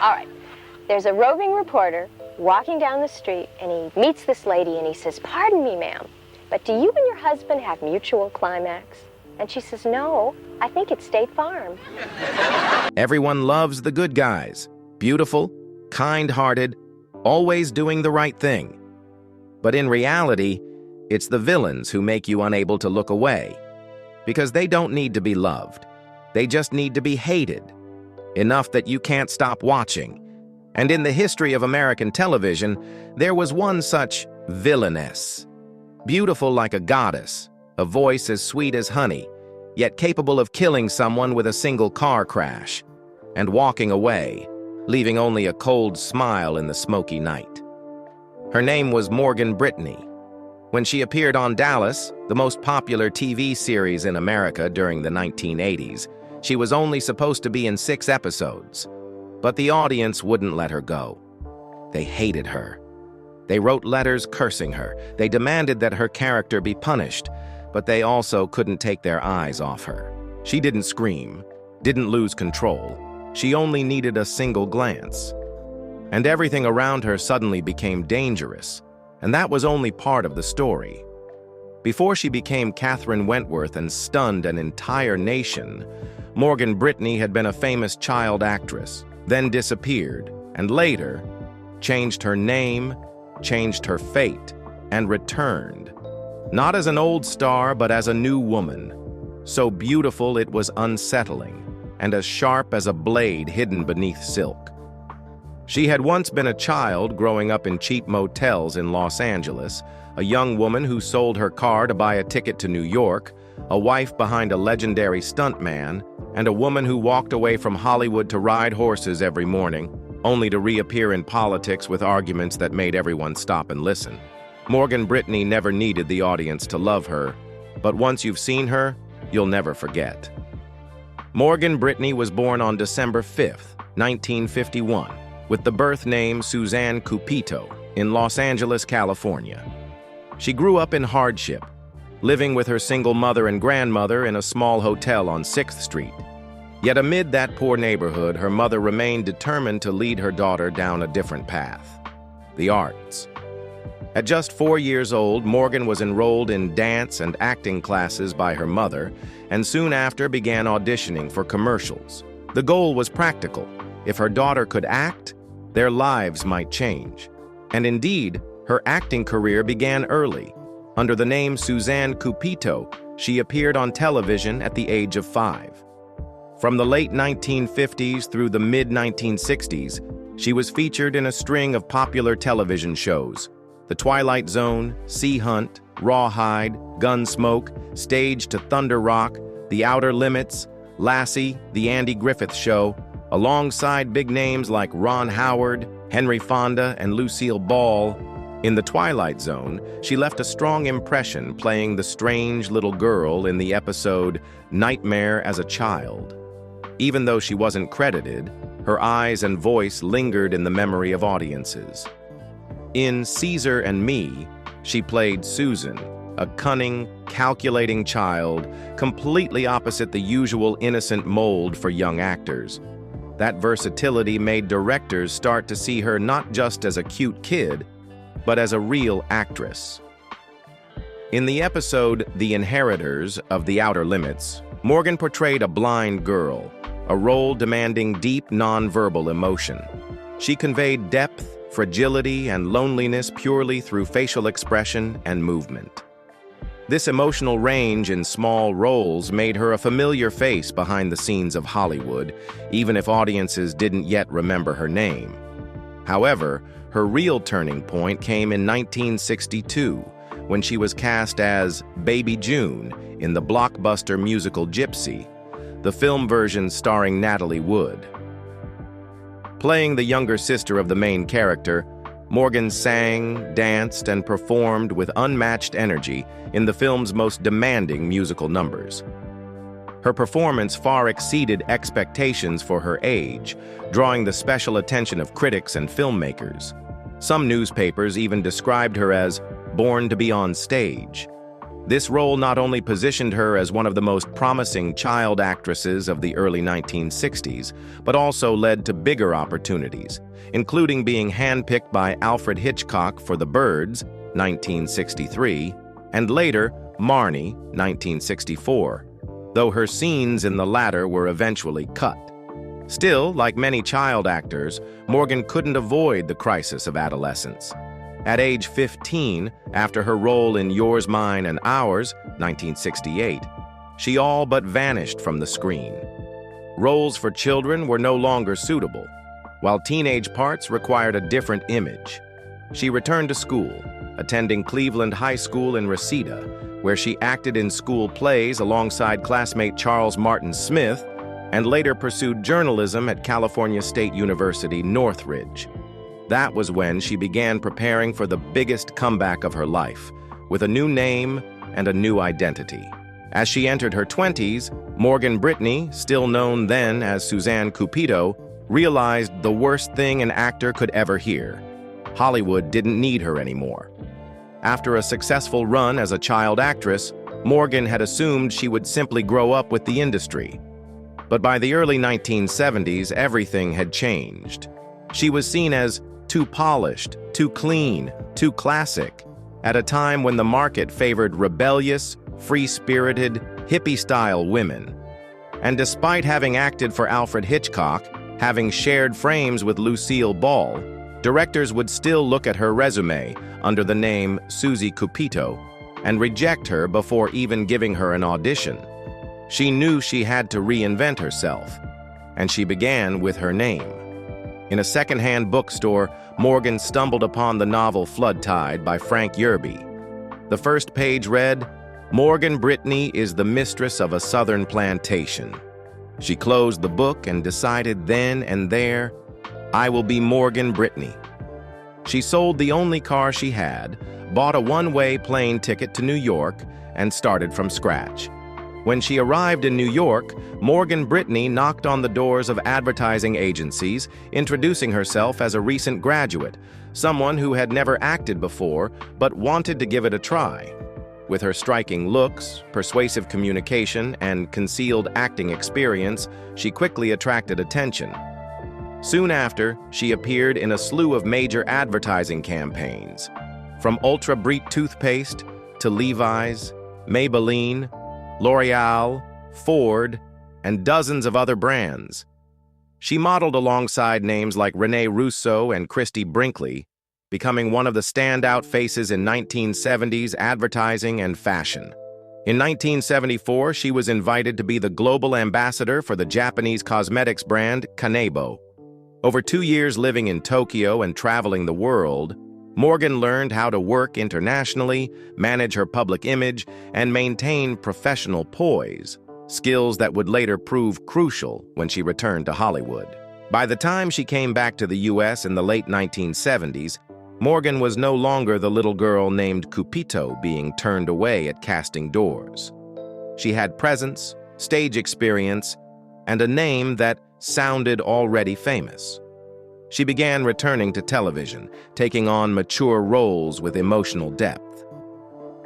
All right. There's a roving reporter walking down the street, and he meets this lady, and he says, "Pardon me, ma'am, but do you and your husband have mutual climax?" And she says, "No, I think it's State Farm." Everyone loves the good guys. Beautiful, kind-hearted, always doing the right thing. But in reality, it's the villains who make you unable to look away. Because they don't need to be loved. They just need to be hated. Enough that you can't stop watching. And in the history of American television, there was one such villainess. Beautiful like a goddess, a voice as sweet as honey, yet capable of killing someone with a single car crash, and walking away, leaving only a cold smile in the smoky night. Her name was Morgan Brittany. When she appeared on Dallas, the most popular TV series in America during the 1980s, she was only supposed to be in 6 episodes. But the audience wouldn't let her go. They hated her. They wrote letters cursing her. They demanded that her character be punished, but they also couldn't take their eyes off her. She didn't scream, didn't lose control. She only needed a single glance. And everything around her suddenly became dangerous, and that was only part of the story. Before she became Katherine Wentworth and stunned an entire nation, Morgan Brittany had been a famous child actress, then disappeared, and later changed her name, changed her fate, and returned. Not as an old star, but as a new woman. So beautiful it was unsettling, and as sharp as a blade hidden beneath silk. She had once been a child growing up in cheap motels in Los Angeles, a young woman who sold her car to buy a ticket to New York, a wife behind a legendary stuntman, and a woman who walked away from Hollywood to ride horses every morning, only to reappear in politics with arguments that made everyone stop and listen. Morgan Brittany never needed the audience to love her, but once you've seen her, you'll never forget. Morgan Brittany was born on December 5th, 1951, with the birth name Suzanne Cupito in Los Angeles, California. She grew up in hardship, living with her single mother and grandmother in a small hotel on 6th Street. Yet amid that poor neighborhood, her mother remained determined to lead her daughter down a different path: the arts. At just 4 years old, Morgan was enrolled in dance and acting classes by her mother, and soon after began auditioning for commercials. The goal was practical. If her daughter could act, their lives might change. And indeed, her acting career began early. Under the name Suzanne Cupito, she appeared on television at the age of 5. From the late 1950s through the mid-1960s, she was featured in a string of popular television shows: The Twilight Zone, Sea Hunt, Rawhide, Gunsmoke, Stage to Thunder Rock, The Outer Limits, Lassie, The Andy Griffith Show, alongside big names like Ron Howard, Henry Fonda, and Lucille Ball. In The Twilight Zone, she left a strong impression playing the strange little girl in the episode Nightmare as a Child. Even though she wasn't credited, her eyes and voice lingered in the memory of audiences. In Caesar and Me, she played Susan, a cunning, calculating child, completely opposite the usual innocent mold for young actors. That versatility made directors start to see her not just as a cute kid, but as a real actress. In the episode The Inheritors of The Outer Limits, Morgan portrayed a blind girl, a role demanding deep nonverbal emotion. She conveyed depth, fragility, and loneliness purely through facial expression and movement. This emotional range in small roles made her a familiar face behind the scenes of Hollywood, even if audiences didn't yet remember her name. However, her real turning point came in 1962, when she was cast as Baby June in the blockbuster musical Gypsy, the film version starring Natalie Wood. Playing the younger sister of the main character, Morgan sang, danced, and performed with unmatched energy in the film's most demanding musical numbers. Her performance far exceeded expectations for her age, drawing the special attention of critics and filmmakers. Some newspapers even described her as born to be on stage. This role not only positioned her as one of the most promising child actresses of the early 1960s, but also led to bigger opportunities, including being handpicked by Alfred Hitchcock for The Birds, 1963, and later Marnie, 1964, though her scenes in the latter were eventually cut. Still, like many child actors, Morgan couldn't avoid the crisis of adolescence. At age 15, after her role in Yours, Mine, and Ours, 1968, she all but vanished from the screen. Roles for children were no longer suitable, while teenage parts required a different image. She returned to school, attending Cleveland High School in Reseda, where she acted in school plays alongside classmate Charles Martin Smith, and later pursued journalism at California State University, Northridge. That was when she began preparing for the biggest comeback of her life, with a new name and a new identity. As she entered her 20s, Morgan Brittany, still known then as Suzanne Cupido, realized the worst thing an actor could ever hear. Hollywood didn't need her anymore. After a successful run as a child actress, Morgan had assumed she would simply grow up with the industry. But by the early 1970s, everything had changed. She was seen as too polished, too clean, too classic, at a time when the market favored rebellious, free-spirited, hippie-style women. And despite having acted for Alfred Hitchcock, having shared frames with Lucille Ball, directors would still look at her resume under the name Susie Cupido and reject her before even giving her an audition. She knew she had to reinvent herself, and she began with her name. In a secondhand bookstore, Morgan stumbled upon the novel Flood Tide by Frank Yerby. The first page read, "Morgan Brittany is the mistress of a southern plantation." She closed the book and decided then and there, "I will be Morgan Brittany." She sold the only car she had, bought a one-way plane ticket to New York, and started from scratch. When she arrived in New York, Morgan Brittany knocked on the doors of advertising agencies, introducing herself as a recent graduate, someone who had never acted before but wanted to give it a try. With her striking looks, persuasive communication, and concealed acting experience, she quickly attracted attention. Soon after, she appeared in a slew of major advertising campaigns, from Ultra Brite toothpaste to Levi's, Maybelline, L'Oreal, Ford, and dozens of other brands. She modeled alongside names like Rene Russo and Christy Brinkley, becoming one of the standout faces in 1970s advertising and fashion. In 1974, she was invited to be the global ambassador for the Japanese cosmetics brand Kanebo. Over 2 years living in Tokyo and traveling the world, Morgan learned how to work internationally, manage her public image, and maintain professional poise, skills that would later prove crucial when she returned to Hollywood. By the time she came back to the U.S. in the late 1970s, Morgan was no longer the little girl named Cupido being turned away at casting doors. She had presence, stage experience, and a name that sounded already famous. She began returning to television, taking on mature roles with emotional depth.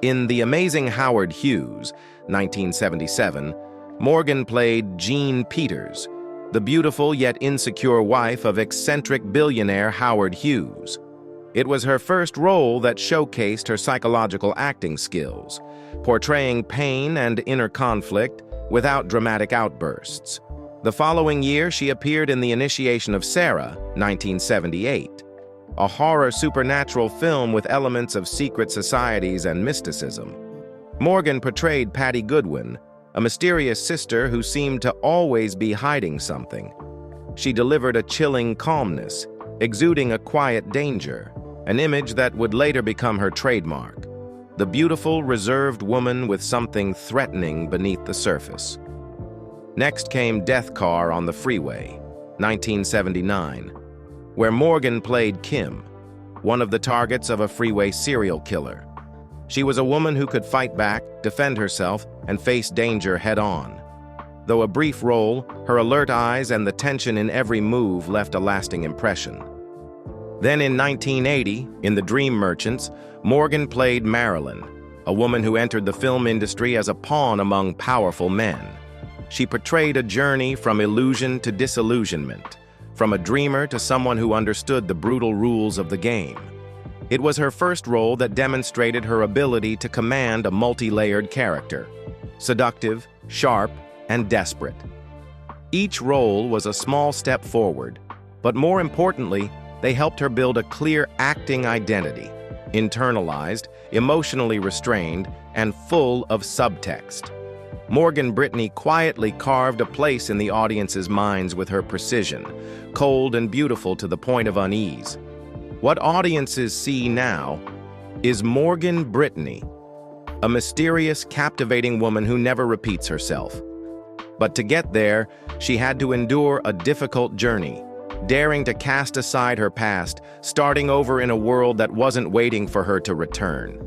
In The Amazing Howard Hughes, 1977, Morgan played Jean Peters, the beautiful yet insecure wife of eccentric billionaire Howard Hughes. It was her first role that showcased her psychological acting skills, portraying pain and inner conflict without dramatic outbursts. The following year, she appeared in The Initiation of Sarah, 1978, a horror supernatural film with elements of secret societies and mysticism. Morgan portrayed Patty Goodwin, a mysterious sister who seemed to always be hiding something. She delivered a chilling calmness, exuding a quiet danger, an image that would later become her trademark. The beautiful, reserved woman with something threatening beneath the surface. Next came Death Car on the Freeway, 1979, where Morgan played Kim, one of the targets of a freeway serial killer. She was a woman who could fight back, defend herself, and face danger head-on. Though a brief role, her alert eyes and the tension in every move left a lasting impression. Then in 1980, in The Dream Merchants, Morgan played Marilyn, a woman who entered the film industry as a pawn among powerful men. She portrayed a journey from illusion to disillusionment, from a dreamer to someone who understood the brutal rules of the game. It was her first role that demonstrated her ability to command a multi-layered character, seductive, sharp, and desperate. Each role was a small step forward, but more importantly, they helped her build a clear acting identity, internalized, emotionally restrained, and full of subtext. Morgan Brittany quietly carved a place in the audience's minds with her precision, cold and beautiful to the point of unease. What audiences see now is Morgan Brittany, a mysterious, captivating woman who never repeats herself. But to get there, she had to endure a difficult journey, daring to cast aside her past, starting over in a world that wasn't waiting for her to return.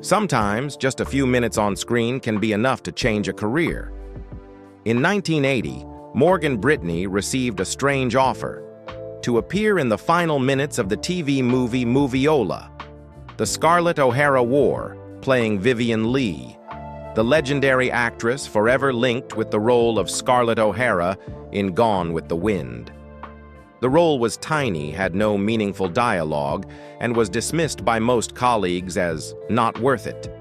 Sometimes, just a few minutes on screen can be enough to change a career. In 1980, Morgan Brittany received a strange offer to appear in the final minutes of the TV movie Moviola, the Scarlett O'Hara War, playing Vivien Leigh, the legendary actress forever linked with the role of Scarlett O'Hara in Gone with the Wind. The role was tiny, had no meaningful dialogue, and was dismissed by most colleagues as not worth it.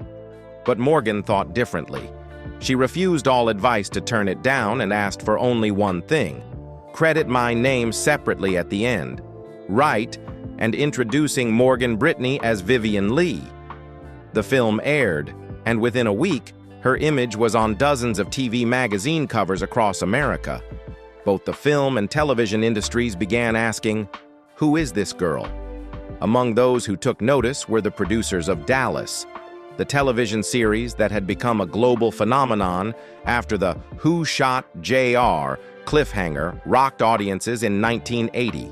But Morgan thought differently. She refused all advice to turn it down and asked for only one thing: credit my name separately at the end, write, and introducing Morgan Brittany as Vivien Leigh. The film aired, and within a week, her image was on dozens of TV magazine covers across America. Both the film and television industries began asking, "Who is this girl?" Among those who took notice were the producers of Dallas, the television series that had become a global phenomenon after the "Who Shot JR" cliffhanger rocked audiences in 1980.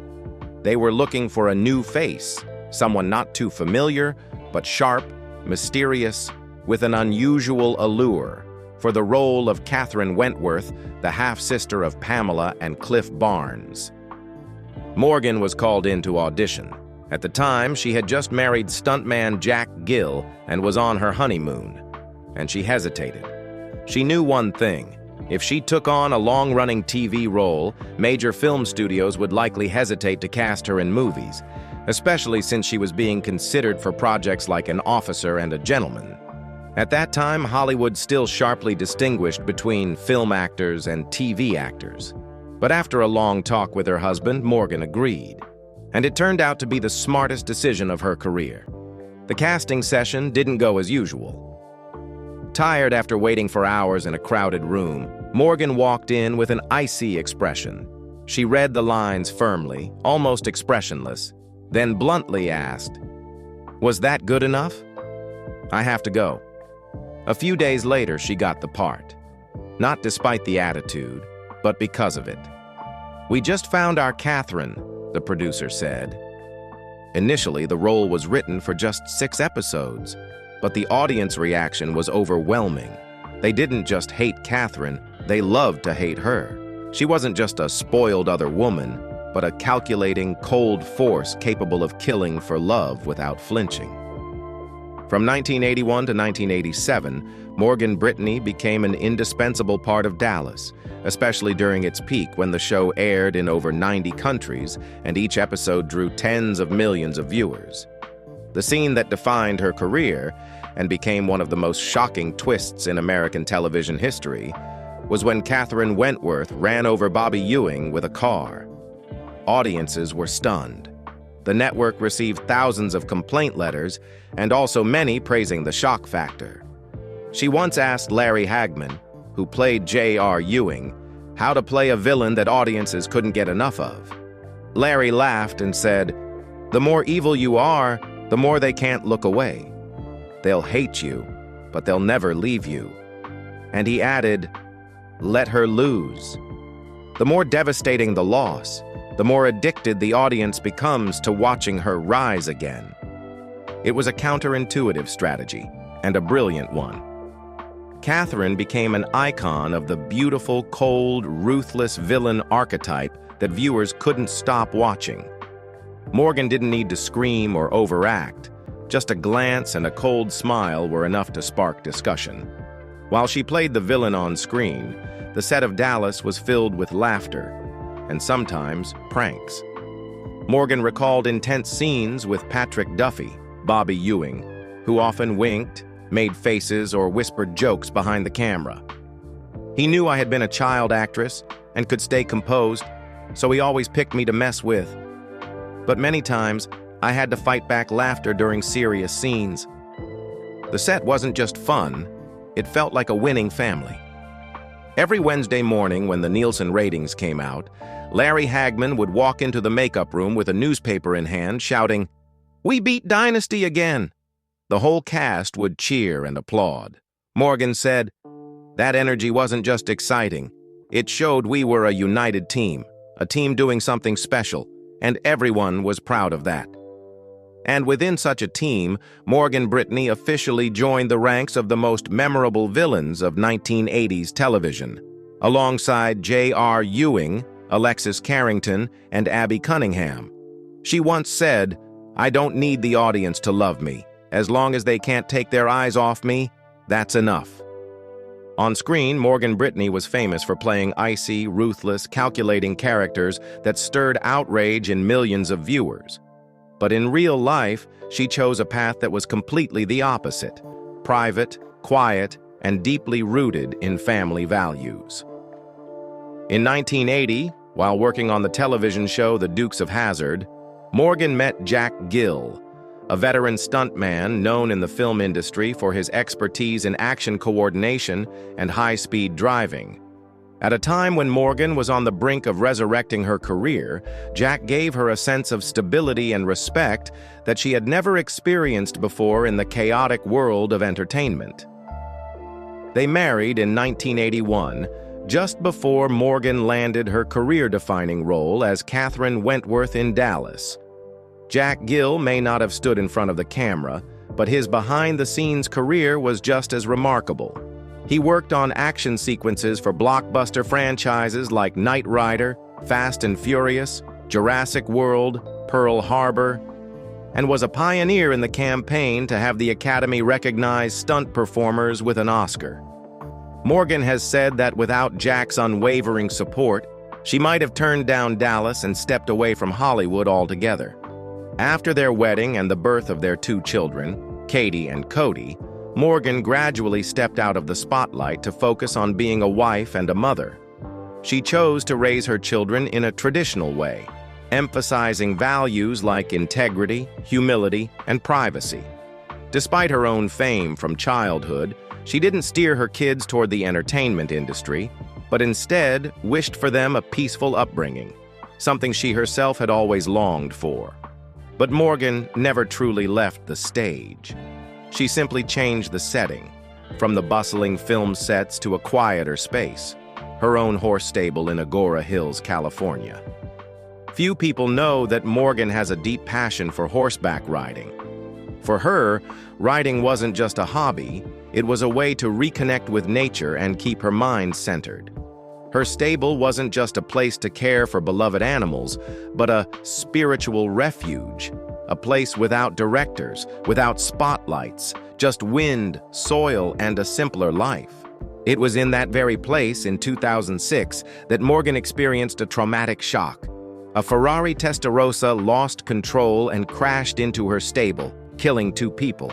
They were looking for a new face, someone not too familiar, but sharp, mysterious, with an unusual allure, for the role of Katherine Wentworth, the half-sister of Pamela and Cliff Barnes. Morgan was called in to audition. At the time, she had just married stuntman Jack Gill and was on her honeymoon, and she hesitated. She knew one thing: if she took on a long-running TV role, major film studios would likely hesitate to cast her in movies, especially since she was being considered for projects like An Officer and a Gentleman. At that time, Hollywood still sharply distinguished between film actors and TV actors. But after a long talk with her husband, Morgan agreed. And it turned out to be the smartest decision of her career. The casting session didn't go as usual. Tired after waiting for hours in a crowded room, Morgan walked in with an icy expression. She read the lines firmly, almost expressionless, then bluntly asked, "Was that good enough? I have to go." A few days later, she got the part. Not despite the attitude, but because of it. "We just found our Katherine," the producer said. Initially, the role was written for just 6 episodes, but the audience reaction was overwhelming. They didn't just hate Katherine, they loved to hate her. She wasn't just a spoiled other woman, but a calculating, cold force capable of killing for love without flinching. From 1981 to 1987, Morgan Brittany became an indispensable part of Dallas, especially during its peak when the show aired in over 90 countries and each episode drew tens of millions of viewers. The scene that defined her career and became one of the most shocking twists in American television history was when Katherine Wentworth ran over Bobby Ewing with a car. Audiences were stunned. The network received thousands of complaint letters and also many praising the shock factor. She once asked Larry Hagman, who played J.R. Ewing, how to play a villain that audiences couldn't get enough of. Larry laughed and said, "The more evil you are, the more they can't look away. They'll hate you, but they'll never leave you." And he added, "Let her lose." The more devastating the loss, the more addicted the audience becomes to watching her rise again. It was a counterintuitive strategy, and a brilliant one. Katherine became an icon of the beautiful, cold, ruthless villain archetype that viewers couldn't stop watching. Morgan didn't need to scream or overact. Just a glance and a cold smile were enough to spark discussion. While she played the villain on screen, the set of Dallas was filled with laughter and sometimes pranks. Morgan recalled intense scenes with Patrick Duffy, Bobby Ewing, who often winked, made faces, or whispered jokes behind the camera. He knew I had been a child actress and could stay composed, so he always picked me to mess with. But many times, I had to fight back laughter during serious scenes. The set wasn't just fun, it felt like a winning family. Every Wednesday morning when the Nielsen ratings came out, Larry Hagman would walk into the makeup room with a newspaper in hand, shouting, "We beat Dynasty again!" The whole cast would cheer and applaud. Morgan said, "That energy wasn't just exciting. It showed we were a united team, a team doing something special, and everyone was proud of that." And within such a team, Morgan Brittany officially joined the ranks of the most memorable villains of 1980s television, alongside J.R. Ewing, Alexis Carrington, and Abby Cunningham. She once said, "I don't need the audience to love me. As long as they can't take their eyes off me, that's enough." On screen, Morgan Brittany was famous for playing icy, ruthless, calculating characters that stirred outrage in millions of viewers. But in real life, she chose a path that was completely the opposite: private, quiet, and deeply rooted in family values. In 1980, while working on the television show The Dukes of Hazzard, Morgan met Jack Gill, a veteran stuntman known in the film industry for his expertise in action coordination and high-speed driving. At a time when Morgan was on the brink of resurrecting her career, Jack gave her a sense of stability and respect that she had never experienced before in the chaotic world of entertainment. They married in 1981, just before Morgan landed her career-defining role as Katherine Wentworth in Dallas. Jack Gill may not have stood in front of the camera, but his behind-the-scenes career was just as remarkable. He worked on action sequences for blockbuster franchises like Knight Rider, Fast and Furious, Jurassic World, Pearl Harbor, and was a pioneer in the campaign to have the Academy recognize stunt performers with an Oscar. Morgan has said that without Jack's unwavering support, she might have turned down Dallas and stepped away from Hollywood altogether. After their wedding and the birth of their two children, Katie and Cody, Morgan gradually stepped out of the spotlight to focus on being a wife and a mother. She chose to raise her children in a traditional way, emphasizing values like integrity, humility, and privacy. Despite her own fame from childhood, she didn't steer her kids toward the entertainment industry, but instead wished for them a peaceful upbringing, something she herself had always longed for. But Morgan never truly left the stage. She simply changed the setting, from the bustling film sets to a quieter space, her own horse stable in Agora Hills, California. Few people know that Morgan has a deep passion for horseback riding. For her, riding wasn't just a hobby, it was a way to reconnect with nature and keep her mind centered. Her stable wasn't just a place to care for beloved animals, but a spiritual refuge, a place without directors, without spotlights, just wind, soil, and a simpler life. It was in that very place in 2006 that Morgan experienced a traumatic shock. A Ferrari Testarossa lost control and crashed into her stable, killing 2 people.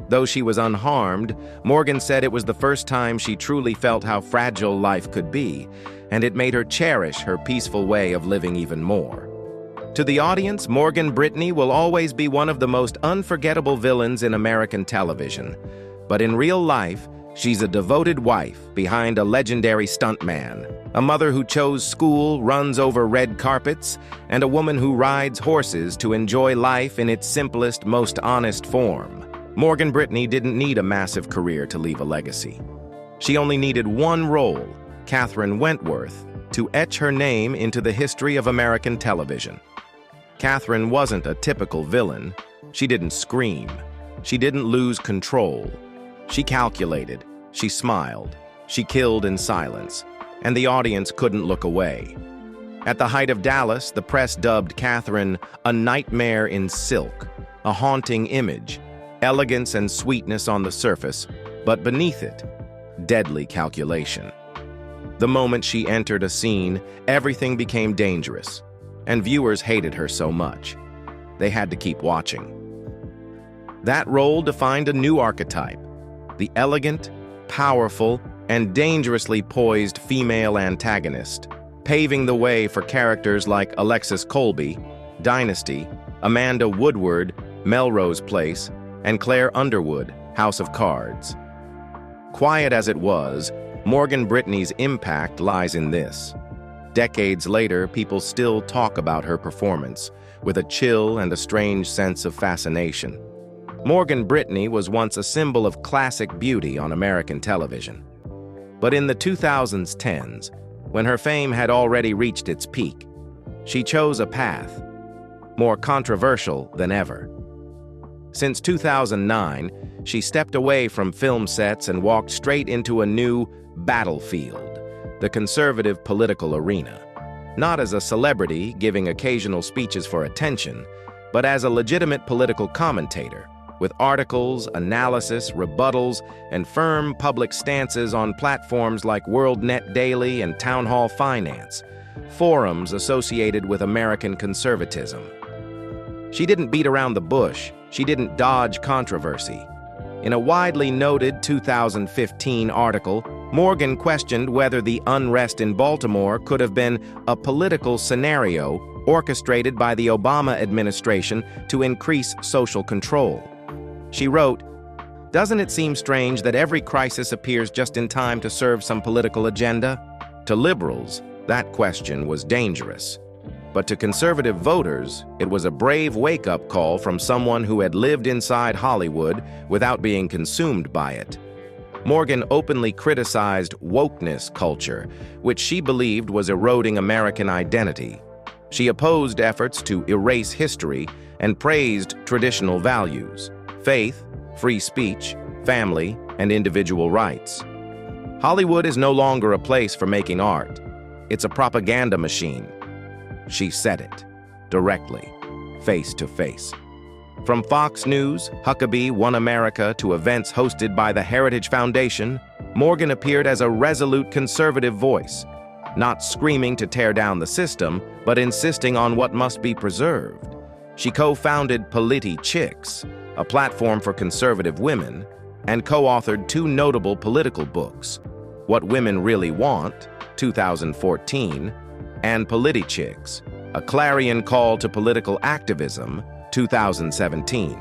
Though she was unharmed, Morgan said it was the first time she truly felt how fragile life could be, and it made her cherish her peaceful way of living even more. To the audience, Morgan Brittany will always be one of the most unforgettable villains in American television. But in real life, she's a devoted wife behind a legendary stuntman, a mother who chose school, runs over red carpets, and a woman who rides horses to enjoy life in its simplest, most honest form. Morgan Brittany didn't need a massive career to leave a legacy. She only needed one role, Katherine Wentworth, to etch her name into the history of American television. Katherine wasn't a typical villain. She didn't scream. She didn't lose control. She calculated. She smiled. She killed in silence. And the audience couldn't look away. At the height of Dallas, the press dubbed Katherine a nightmare in silk, a haunting image, elegance and sweetness on the surface, but beneath it, deadly calculation. The moment she entered a scene, everything became dangerous, and viewers hated her so much. They had to keep watching. That role defined a new archetype, the elegant, powerful, and dangerously poised female antagonist, paving the way for characters like Alexis Colby, Dynasty, Amanda Woodward, Melrose Place, and Claire Underwood, House of Cards. Quiet as it was, Morgan Brittany's impact lies in this. Decades later, people still talk about her performance, with a chill and a strange sense of fascination. Morgan Brittany was once a symbol of classic beauty on American television. But in the 2010s, when her fame had already reached its peak, she chose a path more controversial than ever. Since 2009, she stepped away from film sets and walked straight into a new battlefield, the conservative political arena. Not as a celebrity giving occasional speeches for attention, but as a legitimate political commentator, with articles, analysis, rebuttals, and firm public stances on platforms like WorldNet Daily and Town Hall Finance, forums associated with American conservatism. She didn't beat around the bush. She didn't dodge controversy. In a widely noted 2015 article, Morgan questioned whether the unrest in Baltimore could have been a political scenario orchestrated by the Obama administration to increase social control. She wrote, "Doesn't it seem strange that every crisis appears just in time to serve some political agenda?" To liberals, that question was dangerous. But to conservative voters, it was a brave wake-up call from someone who had lived inside Hollywood without being consumed by it. Morgan openly criticized wokeness culture, which she believed was eroding American identity. She opposed efforts to erase history and praised traditional values: faith, free speech, family, and individual rights. Hollywood is no longer a place for making art. It's a propaganda machine. She said it, directly, face to face. From Fox News, Huckabee, One America, to events hosted by the Heritage Foundation, Morgan appeared as a resolute conservative voice, not screaming to tear down the system, but insisting on what must be preserved. She co-founded Politi Chicks, a platform for conservative women, and co-authored two notable political books, What Women Really Want, 2014, and Politi Chicks, a clarion call to political activism, 2017.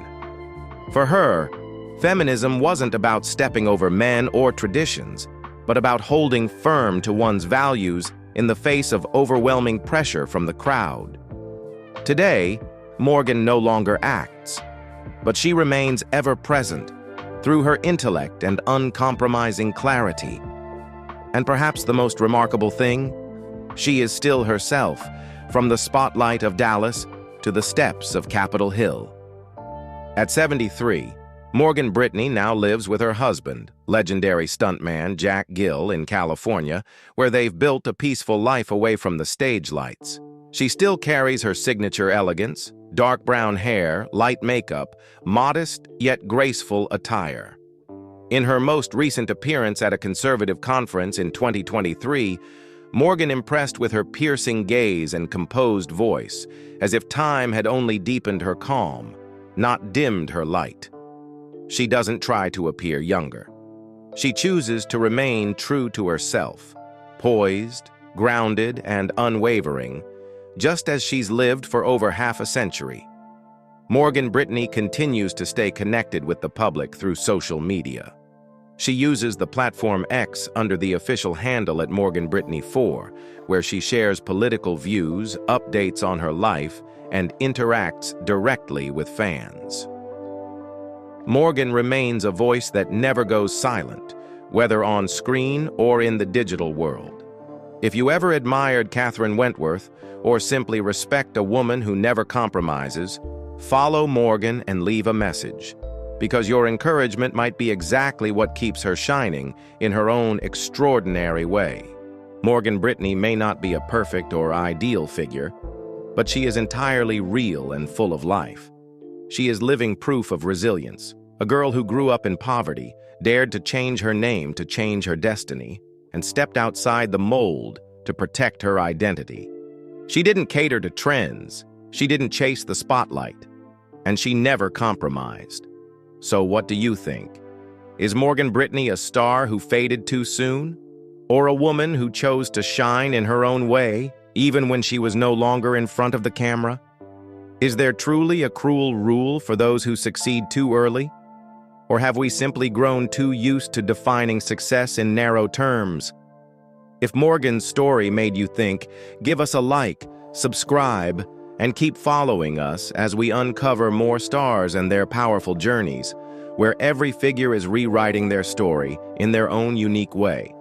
For her, feminism wasn't about stepping over men or traditions, but about holding firm to one's values in the face of overwhelming pressure from the crowd. Today, Morgan no longer acts, but she remains ever present through her intellect and uncompromising clarity. And perhaps the most remarkable thing, she is still herself, from the spotlight of Dallas to the steps of Capitol Hill. At 73, Morgan Brittany now lives with her husband, legendary stuntman Jack Gill, in California, where they've built a peaceful life away from the stage lights. She still carries her signature elegance, dark brown hair, light makeup, modest yet graceful attire. In her most recent appearance at a conservative conference in 2023, Morgan impressed with her piercing gaze and composed voice, as if time had only deepened her calm, not dimmed her light. She doesn't try to appear younger. She chooses to remain true to herself, poised, grounded, and unwavering, just as she's lived for over half a century. Morgan Brittany continues to stay connected with the public through social media. She uses the platform X under the official handle at Morgan Brittany 4, where she shares political views, updates on her life, and interacts directly with fans. Morgan remains a voice that never goes silent, whether on screen or in the digital world. If you ever admired Katherine Wentworth, or simply respect a woman who never compromises, follow Morgan and leave a message, because your encouragement might be exactly what keeps her shining in her own extraordinary way. Morgan Brittany may not be a perfect or ideal figure, but she is entirely real and full of life. She is living proof of resilience. A girl who grew up in poverty, dared to change her name to change her destiny, and stepped outside the mold to protect her identity. She didn't cater to trends, she didn't chase the spotlight, and she never compromised. So what do you think? Is Morgan Brittany a star who faded too soon? Or a woman who chose to shine in her own way, even when she was no longer in front of the camera? Is there truly a cruel rule for those who succeed too early? Or have we simply grown too used to defining success in narrow terms? If Morgan's story made you think, give us a like, subscribe, and keep following us as we uncover more stars and their powerful journeys, where every figure is rewriting their story in their own unique way.